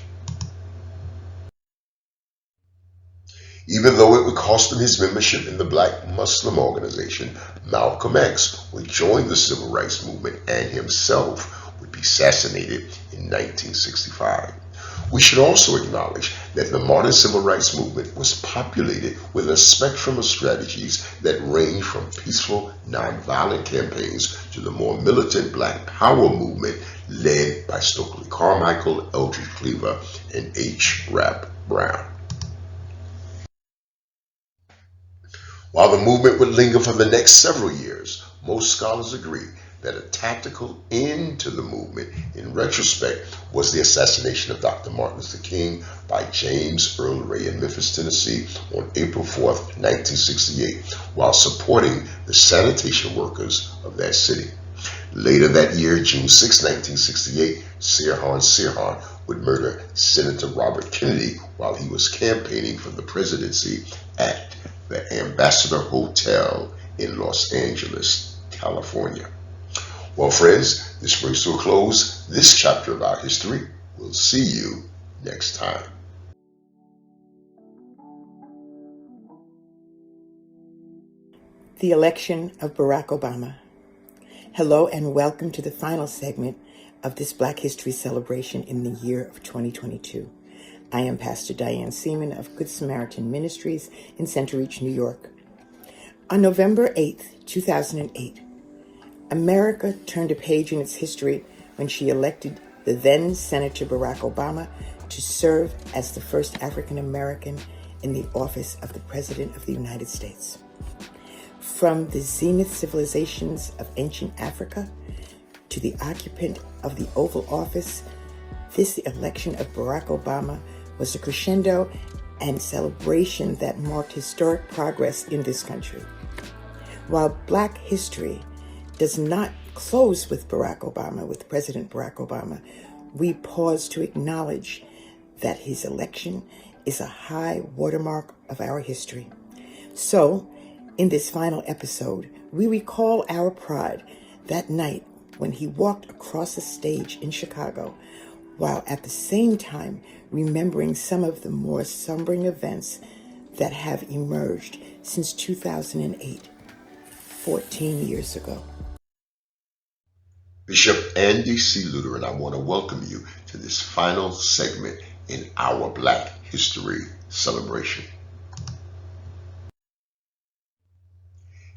Even though it would cost him his membership in the Black Muslim organization, Malcolm X would join the civil rights movement and himself would be assassinated in 1965. We should also acknowledge that the modern civil rights movement was populated with a spectrum of strategies that range from peaceful, nonviolent campaigns to the more militant Black Power movement led by Stokely Carmichael, Eldridge Cleaver, and H. Rap Brown. While the movement would linger for the next several years, most scholars agree that a tactical end to the movement, in retrospect, was the assassination of Dr. Martin Luther King by James Earl Ray in Memphis, Tennessee on April 4th, 1968, while supporting the sanitation workers of that city. Later that year, June 6, 1968, Sirhan would murder Senator Robert Kennedy while he was campaigning for the presidency at the Ambassador Hotel in Los Angeles, California. Well, friends, this brings to a close this chapter of our history. We'll see you next time. The election of Barack Obama. Hello and welcome to the final segment of this Black History celebration in the year of 2022. I am Pastor Diane Seaman of Good Samaritan Ministries in Center Reach, New York. On November 8th, 2008, America turned a page in its history when she elected the then Senator Barack Obama to serve as the first African American in the office of the President of the United States. From the zenith civilizations of ancient Africa to the occupant of the Oval Office, this election of Barack Obama was a crescendo and celebration that marked historic progress in this country. While Black history does not close with President Barack Obama, we pause to acknowledge that his election is a high watermark of our history. So, in this final episode, we recall our pride that night when he walked across the stage in Chicago, while at the same time remembering some of the more sobering events that have emerged since 2008, 14 years ago. Bishop Andy C. Luter and I want to welcome you to this final segment in our Black History celebration.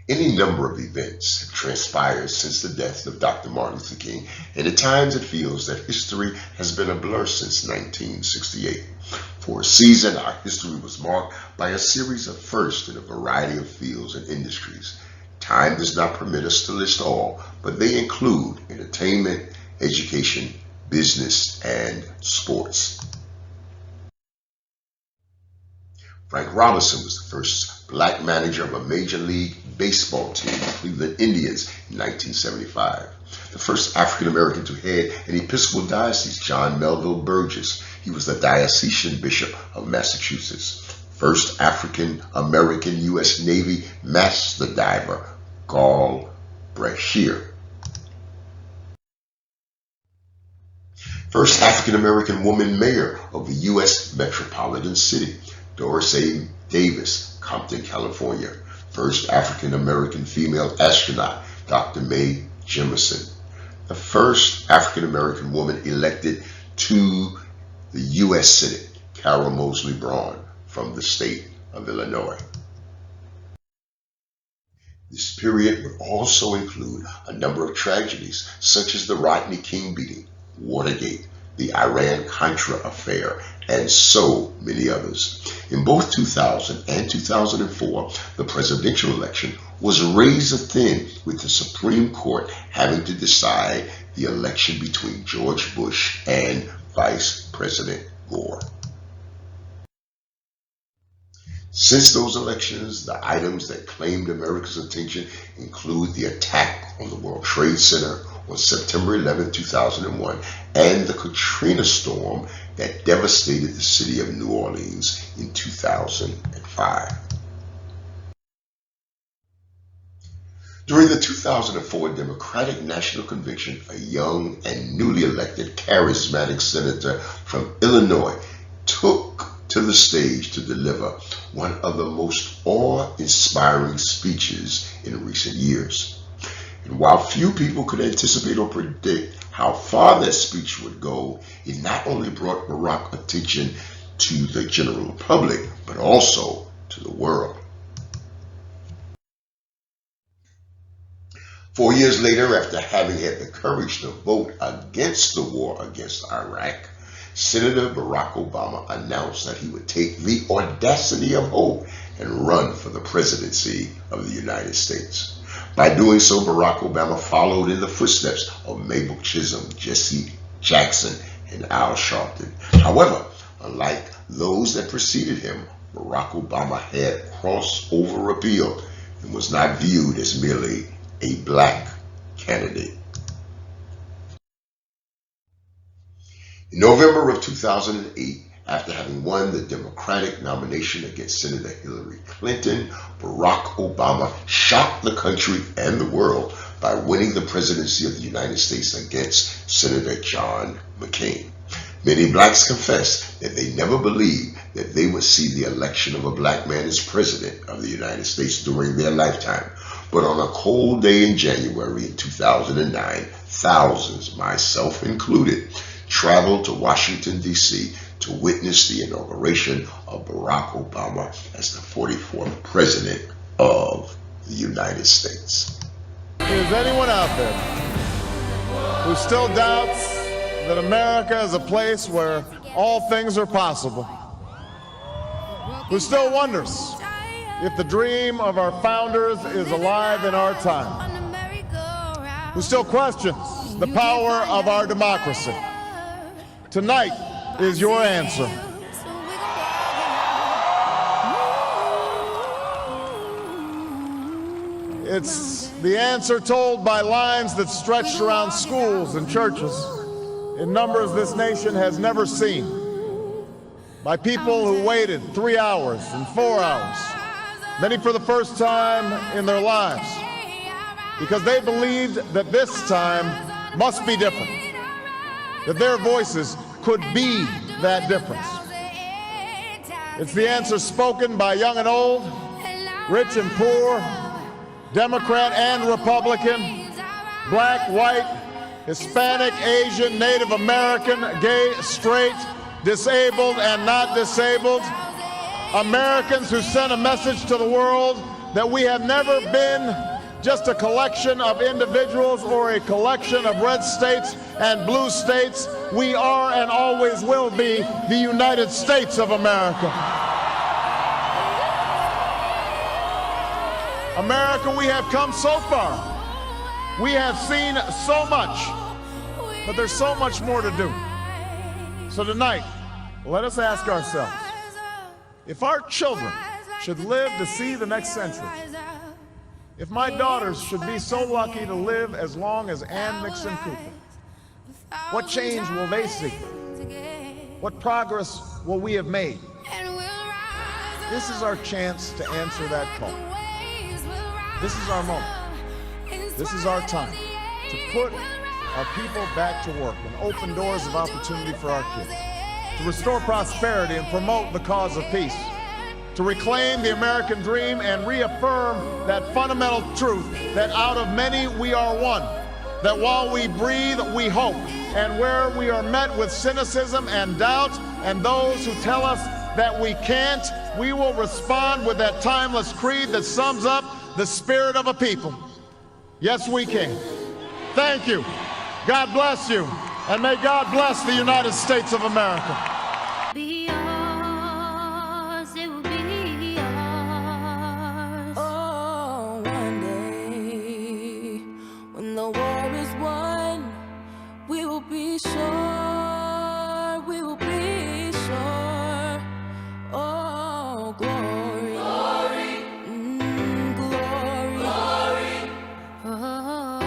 Any number of events have transpired since the death of Dr. Martin Luther King, and at times it feels that history has been a blur since 1968. For a season, our history was marked by a series of firsts in a variety of fields and industries. Time does not permit us to list all, but they include entertainment, education, business, and sports. Frank Robinson was the first Black manager of a Major League Baseball team, the Cleveland Indians, in 1975. The first African-American to head an Episcopal diocese, John Melville Burgess. He was the diocesan bishop of Massachusetts. First African-American U.S. Navy master diver, Carl Brashear. First African-American woman mayor of a U.S. metropolitan city, Doris A. Davis, Compton, California. First African-American female astronaut, Dr. Mae Jemison. The first African-American woman elected to the U.S. Senate, Carol Moseley Braun, from the state of Illinois. This period would also include a number of tragedies, such as the Rodney King beating, Watergate, the Iran-Contra affair, and so many others. In both 2000 and 2004, the presidential election was razor thin, with the Supreme Court having to decide the election between George Bush and Vice President Gore. Since those elections, the items that claimed America's attention include the attack on the World Trade Center on September 11, 2001, and the Katrina storm that devastated the city of New Orleans in 2005. During the 2004 Democratic National Convention, a young and newly elected charismatic senator from Illinois took to the stage to deliver one of the most awe-inspiring speeches in recent years. And while few people could anticipate or predict how far that speech would go, it not only brought Barack attention to the general public, but also to the world. 4 years later, after having had the courage to vote against the war against Iraq, Senator Barack Obama announced that he would take the audacity of hope and run for the presidency of the United States. By doing so, Barack Obama followed in the footsteps of Mabel Chisholm, Jesse Jackson, and Al Sharpton. However, unlike those that preceded him, Barack Obama had crossover appeal and was not viewed as merely a Black candidate. In November of 2008, after having won the Democratic nomination against Senator Hillary Clinton, Barack Obama shocked the country and the world by winning the presidency of the United States against Senator John McCain. Many Blacks confessed that they never believed that they would see the election of a Black man as president of the United States during their lifetime. But on a cold day in January in 2009, thousands, myself included, traveled to Washington, D.C. to witness the inauguration of Barack Obama as the 44th President of the United States. Is anyone out there who still doubts that America is a place where all things are possible? who still wonders if the dream of our founders is alive in our time, who still questions the power of our democracy. Tonight is your answer. It's the answer told by lines that stretched around schools and churches in numbers this nation has never seen, by people who waited 3 hours and 4 hours, many for the first time in their lives, because they believed that this time must be different, that their voices could be that difference. It's the answer spoken by young and old, rich and poor, Democrat and Republican, black, white, Hispanic, Asian, Native American, gay, straight, disabled and not disabled, Americans who sent a message to the world that we have never been just a collection of individuals or a collection of red states and blue states. We are and always will be the United States of America. America, we have come so far. We have seen so much, but there's so much more to do. So tonight, let us ask ourselves, if our children should live to see the next century, if my daughters should be so lucky to live as long as Ann Nixon Cooper, what change will they see? What progress will we have made? This is our chance to answer that call. This is our moment. This is our time to put our people back to work and open doors of opportunity for our kids, to restore prosperity and promote the cause of peace, to reclaim the American dream and reaffirm that fundamental truth that out of many we are one, that while we breathe, we hope, and where we are met with cynicism and doubt and those who tell us that we can't, we will respond with that timeless creed that sums up the spirit of a people. Yes, we can. Thank you. God bless you. And may God bless the United States of America. Be yours, it will be yours. Oh, one day, when the war is won, we will be sure, we will be sure. Oh, glory, glory, glory, glory. Oh,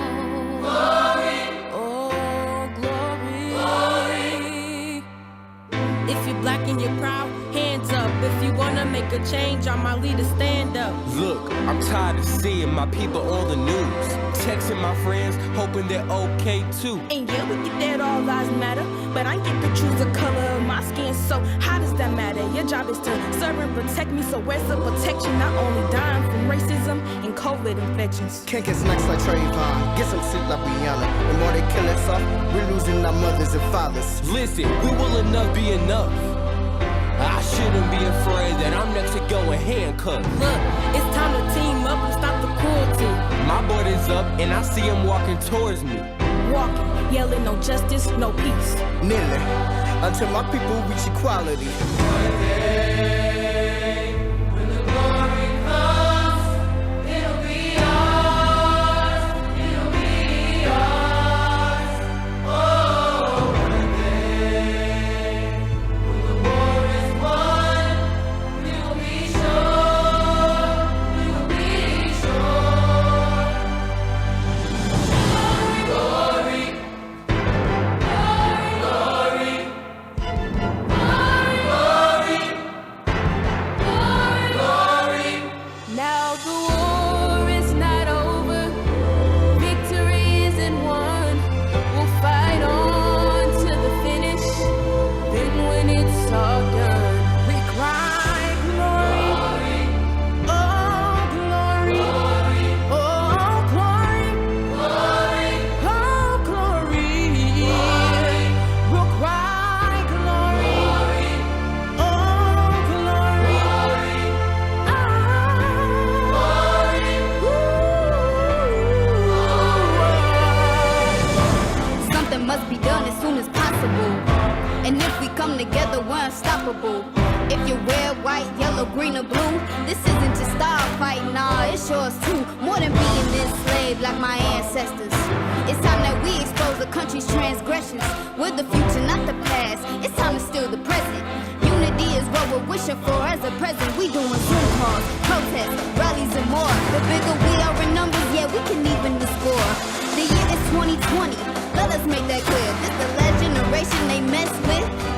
glory, oh, glory, glory. If you're black and you're proud, hands up. If you wanna make a change, I'm my leader, stand up. Look, I'm tired of seeing my people on the news, texting my friends, hoping they're okay too. And yeah, we get that all lives matter, but I get to choose the color of my skin, so how does that matter? Your job is to serve and protect me, so where's the protection? Not only dying from racism and COVID infections. Can't get snacks like Trayvon, get some sleep like Rihanna. The more they kill us off, we're losing our mothers and fathers. Listen, we will enough be enough. I shouldn't be afraid that I'm next to go in handcuffs. Look, it's time to team up and stop the cruelty. My body's up and I see him walking towards me. Walking, yelling no justice, no peace. Kneeling, until my people reach equality. One day, when the glory comes, it'll be ours, it'll be ours. Oh, one day, when the war is won, we will be sure, we will be sure. Glory, glory, glory, glory, glory. red, white, yellow, green, or blue. This isn't just our fight, nah, it's yours too. More than being enslaved like my ancestors. It's time that we expose the country's transgressions. We're the future, not the past. It's time to steal the present. Unity is what we're wishing for as a present. We doing Zoom calls, protests, rallies, and more. The bigger we are in numbers, yeah, we can even the score. The year is 2020. Let us make that clear. This the last generation they mess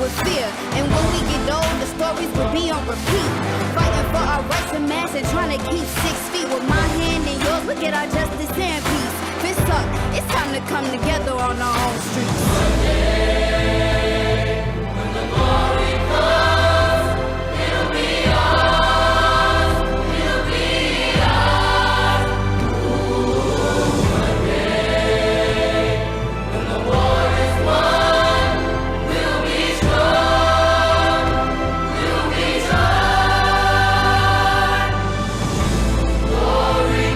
with fear. And when we get old, the stories will be on repeat. Fighting for our rights and mass and trying to keep 6 feet. With my hand in yours, we get our justice and peace. Fist up, it's time to come together on our own streets. One day, when the glory comes, it'll be ours, it'll be ours. One day, when the war is won, we'll be strong, we'll be strong. Glory,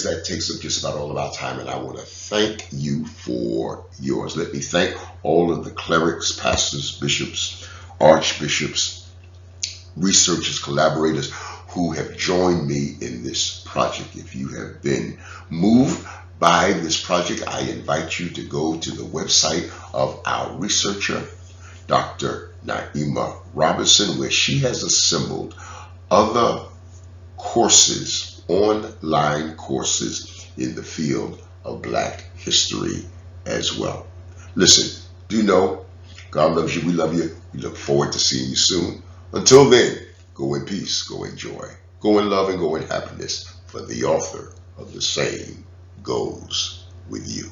that takes up just about all of our time, and I want to thank you for yours. Let me thank all of the clerics, pastors, bishops, archbishops, researchers, collaborators who have joined me in this project. If you have been moved by this project, I invite you to go to the website of our researcher, Dr. Naima Robinson, where she has assembled other courses, online courses in the field of Black history as well. Listen, do know God loves you, we love you. We look forward to seeing you soon. Until then, go in peace, go in joy, go in love, and go in happiness, for the author of the same goes with you.